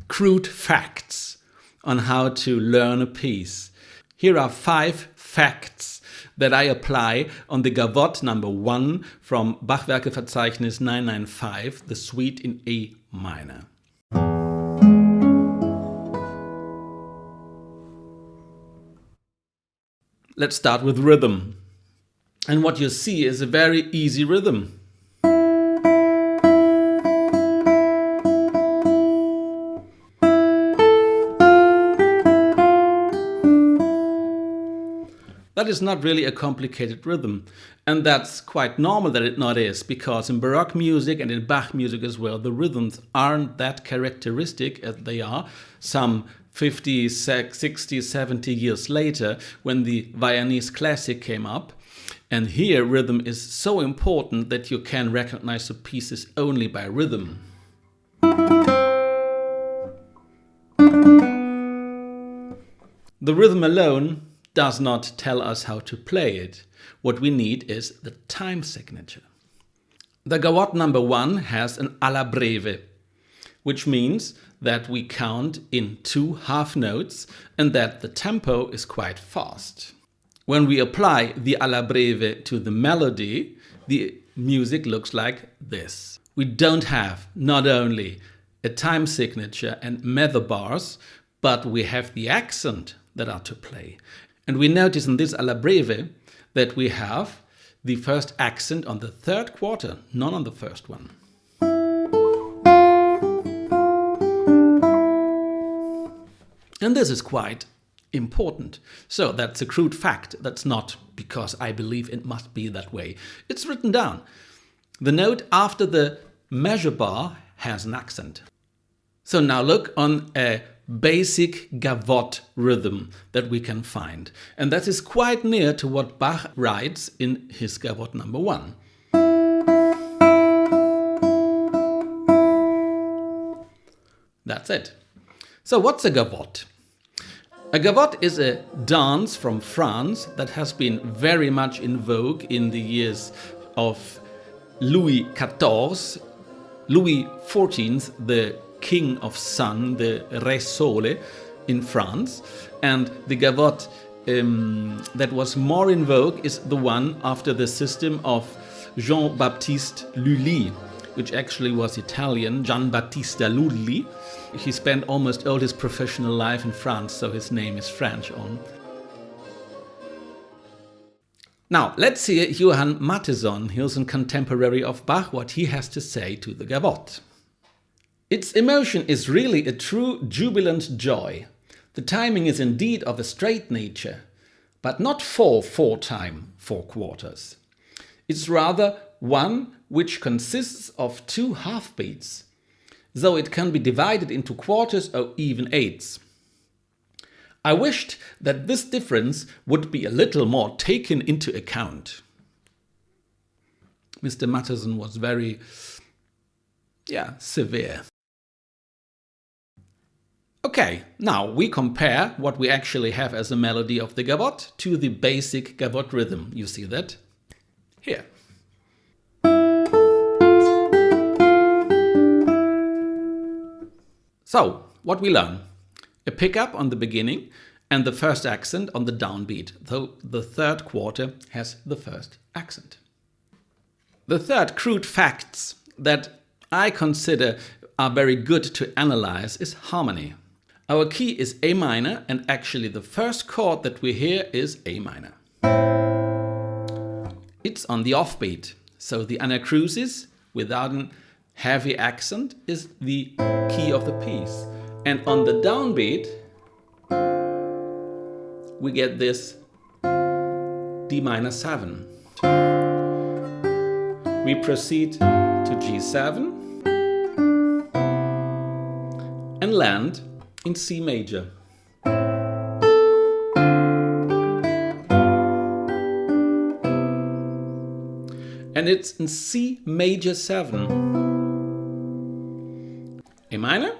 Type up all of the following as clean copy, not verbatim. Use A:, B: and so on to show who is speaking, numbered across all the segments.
A: crude facts on how to learn a piece. Here are 5 facts that I apply on the Gavotte number 1 from Bachwerkeverzeichnis 995, the Suite in A minor. Let's start with rhythm. And what you see is a very easy rhythm. That is not really a complicated rhythm, and that's quite normal that it not is, because in Baroque music and in Bach music as well, the rhythms aren't that characteristic as they are some 50, 60, 70 years later when the Viennese classic came up. And here rhythm is so important that you can recognize the pieces only by rhythm. The rhythm alone does not tell us how to play it. What we need is the time signature. The Gavotte number 1 has an alla breve, which means that we count in 2 half notes and that the tempo is quite fast. When we apply the alla breve to the melody, the music looks like this. We don't have not only a time signature and measure bars, but we have the accent that are to play. And we notice in this alla breve that we have the first accent on the 3rd quarter, not on the first one. And this is quite important. So that's a crude fact. That's not because I believe it must be that way. It's written down. The note after the measure bar has an accent. So now look on a basic Gavotte rhythm that we can find. And that is quite near to what Bach writes in his Gavotte number 1. That's it. So what's a Gavotte? A Gavotte is a dance from France that has been very much in vogue in the years of Louis XIV, Louis XIV, the King of Sun, the Re Sole in France. And the Gavotte that was more in vogue is the one after the system of Jean-Baptiste Lully, which actually was Italian, Giambattista Lully. He spent almost all his professional life in France, so his name is French on. Now, let's hear Johann Mattheson, he was a contemporary of Bach, what he has to say to the Gavotte. Its emotion is really a true jubilant joy. The timing is indeed of a straight nature, but not 4/4 time, 4 quarters. It's rather one which consists of 2 half beats, though it can be divided into quarters or even eighths. I wished that this difference would be a little more taken into account. Mr. Mattheson was very, severe. Okay, now we compare what we actually have as a melody of the Gavotte to the basic Gavotte rhythm. You see that? Here. So, what we learn? A pickup on the beginning and the first accent on the downbeat, though the 3rd quarter has the first accent. The third crude facts that I consider are very good to analyze is harmony. Our key is A minor, and actually the first chord that we hear is A minor. It's on the offbeat, so the anacrusis without a heavy accent is the key of the piece. And on the downbeat, we get this D minor 7. We proceed to G7 and land in C major. And it's in C major 7. A minor,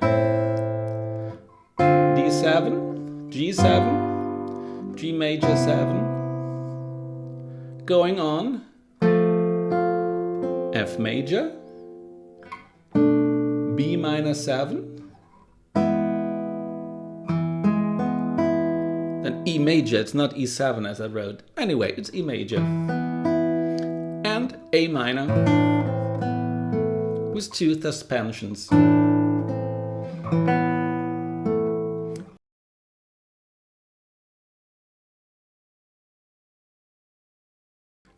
A: D7, G7, G major 7, going on, F major, B minor 7, an E major, it's not E7 as I wrote. Anyway, it's E major. And A minor with 2 suspensions.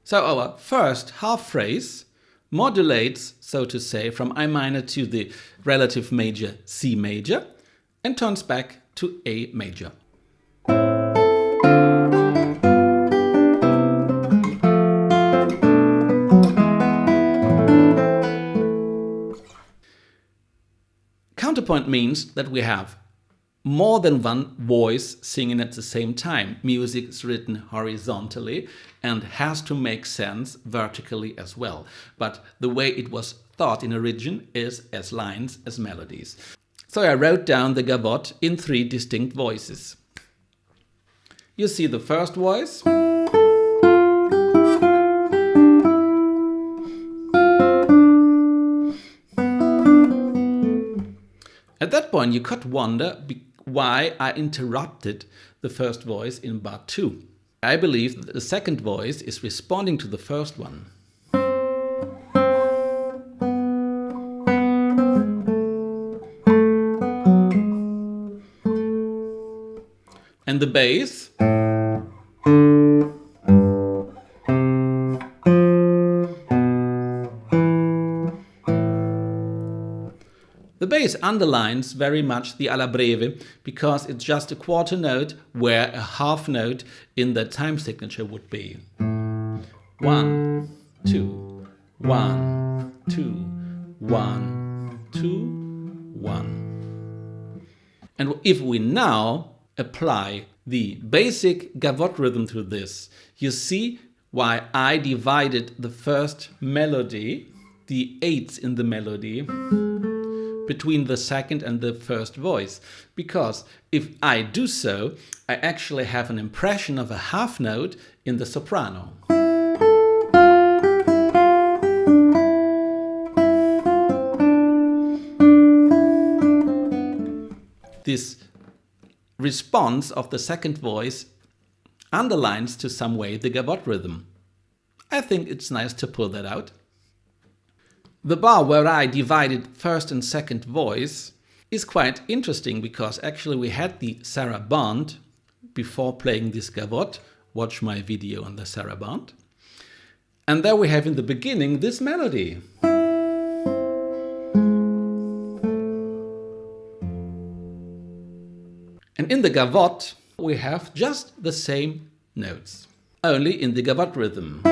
A: So our first half phrase modulates, so to say, from I minor to the relative major C major and turns back to A major. Counterpoint means that we have more than one voice singing at the same time. Music is written horizontally and has to make sense vertically as well. But the way it was thought in origin is as lines, as melodies. So I wrote down the gavotte in 3 distinct voices. You see the first voice. At that point you could wonder why I interrupted the first voice in bar 2. I believe that the second voice is responding to the first one. And the bass underlines very much the alla breve because it's just a quarter note where a half note in the time signature would be. 1, 2, 1, 2, 1, 2, 1. And if we now apply the basic gavotte rhythm to this, you see why I divided the first melody, the 8ths in the melody, between the second and the first voice. Because if I do so, I actually have an impression of a half note in the soprano. This response of the second voice underlines to some way the gavotte rhythm. I think it's nice to pull that out. The bar where I divided first and second voice is quite interesting because actually we had the Sarabande before playing this gavotte. Watch my video on the Sarabande. And there we have in the beginning this melody. And in the gavotte we have just the same notes, only in the gavotte rhythm.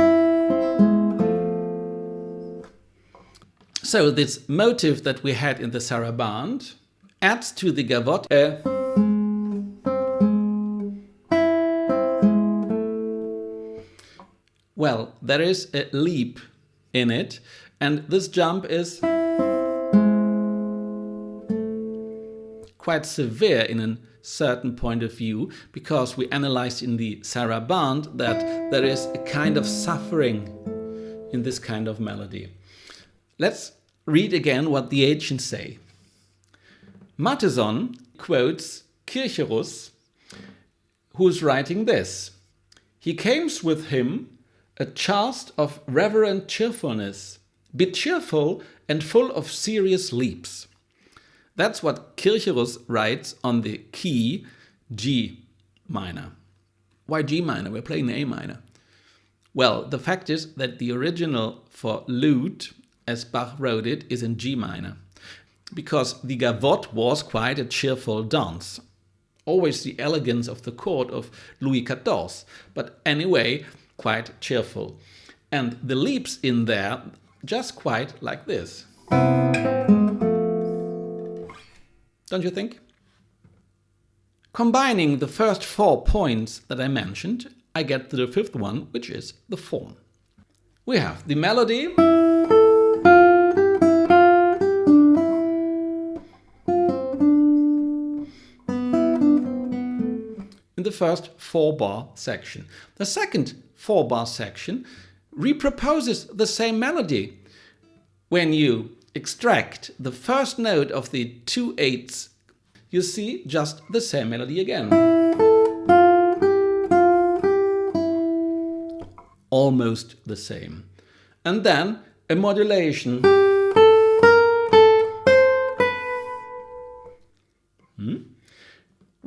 A: So this motive that we had in the Sarabande adds to the gavotte well, there is a leap in it, and this jump is quite severe in a certain point of view, because we analyzed in the Sarabande that there is a kind of suffering in this kind of melody. Let's read again what the ancients say. Mattheson quotes Kircherus, who's writing this. He comes with him a chast of reverent cheerfulness, be cheerful and full of serious leaps. That's what Kircherus writes on the key G minor. Why G minor? We're playing A minor. Well, the fact is that the original for lute, as Bach wrote it, is in G minor, because the gavotte was quite a cheerful dance. Always the elegance of the court of Louis XIV, but anyway, quite cheerful. And the leaps in there, just quite like this. Don't you think? Combining the first 4 points that I mentioned, I get to the 5th one, which is the form. We have the melody. In the first 4-bar section. The second 4-bar section reproposes the same melody. When you extract the first note of the 2/8, you see just the same melody again. almost the same. And then a modulation.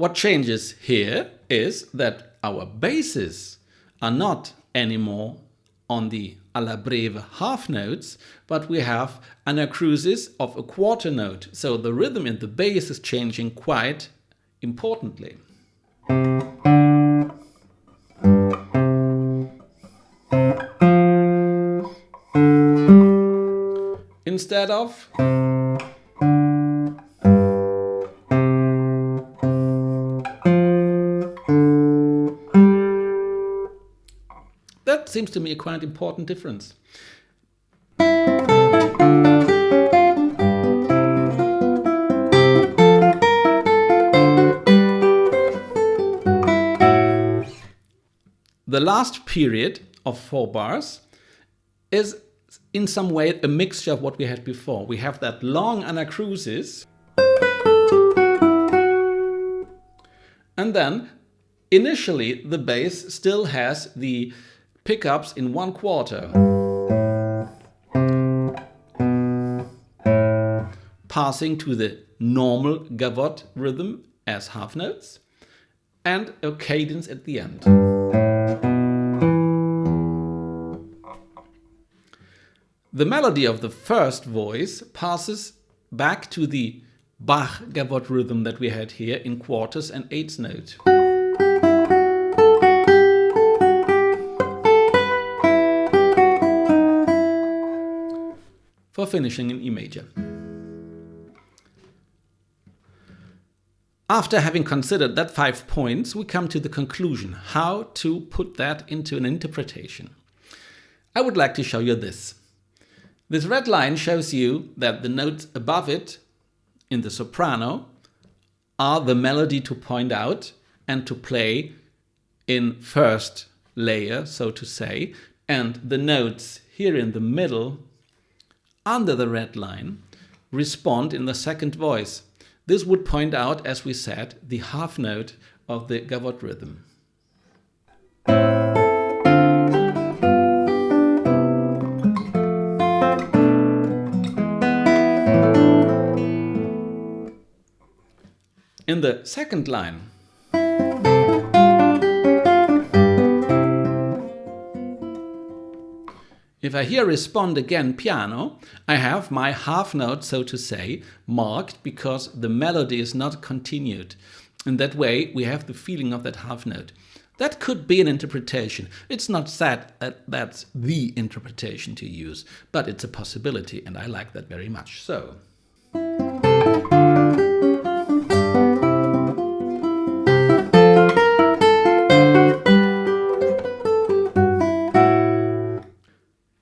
A: What changes here is that our basses are not anymore on the alla breve half notes, but we have anacrusis of a quarter note. So the rhythm in the bass is changing quite importantly. Instead of that seems to me a quite important difference. The last period of 4 bars is in some way a mixture of what we had before. We have that long anacrusis, and then initially the bass still has the pickups in 1/4, passing to the normal Gavotte rhythm as half notes, and a cadence at the end. The melody of the first voice passes back to the Bach Gavotte rhythm that we had here in quarters and eighths note. For finishing in E major. After having considered that 5 points, we come to the conclusion, how to put that into an interpretation. I would like to show you this. This red line shows you that the notes above it in the soprano are the melody to point out and to play in first layer, so to say, and the notes here in the middle under the red line respond in the second voice. This would point out, as we said, the half note of the Gavotte rhythm. In the second line, if I here respond again piano, I have my half note, so to say, marked because the melody is not continued. In that way, we have the feeling of that half note. That could be an interpretation. It's not said that that's the interpretation to use, but it's a possibility, and I like that very much. So.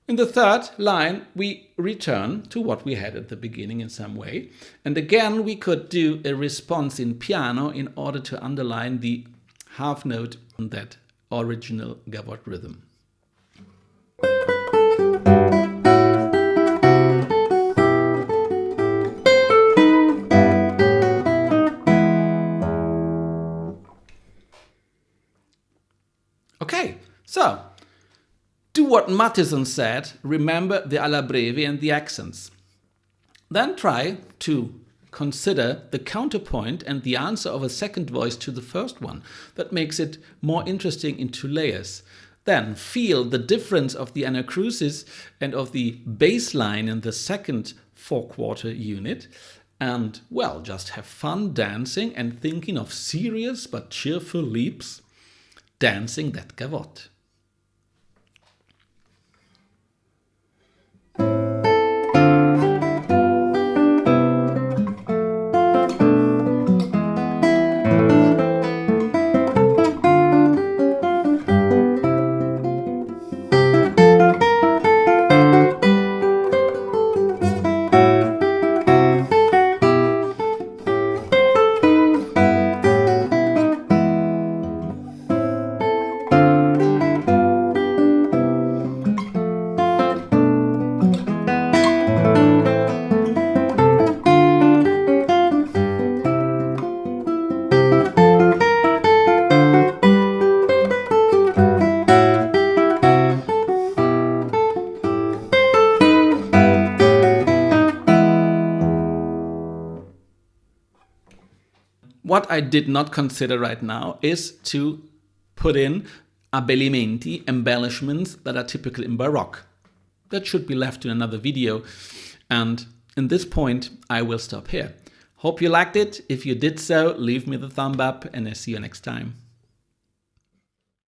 A: In the third line, we return to what we had at the beginning in some way. And again, we could do a response in piano in order to underline the half note on that original Gavotte rhythm. Okay, so do what Mattheson said, remember the alla breve and the accents. Then try to consider the counterpoint and the answer of a second voice to the first one. That makes it more interesting in 2 layers. Then feel the difference of the anacrusis and of the bass line in the second 4/4 unit. And, well, just have fun dancing and thinking of serious but cheerful leaps, dancing that Gavotte. What I did not consider right now is to put in abbellimenti, embellishments that are typical in Baroque. That should be left in another video. And in this point, I will stop here. Hope you liked it. If you did so, leave me the thumb up and I'll see you next time.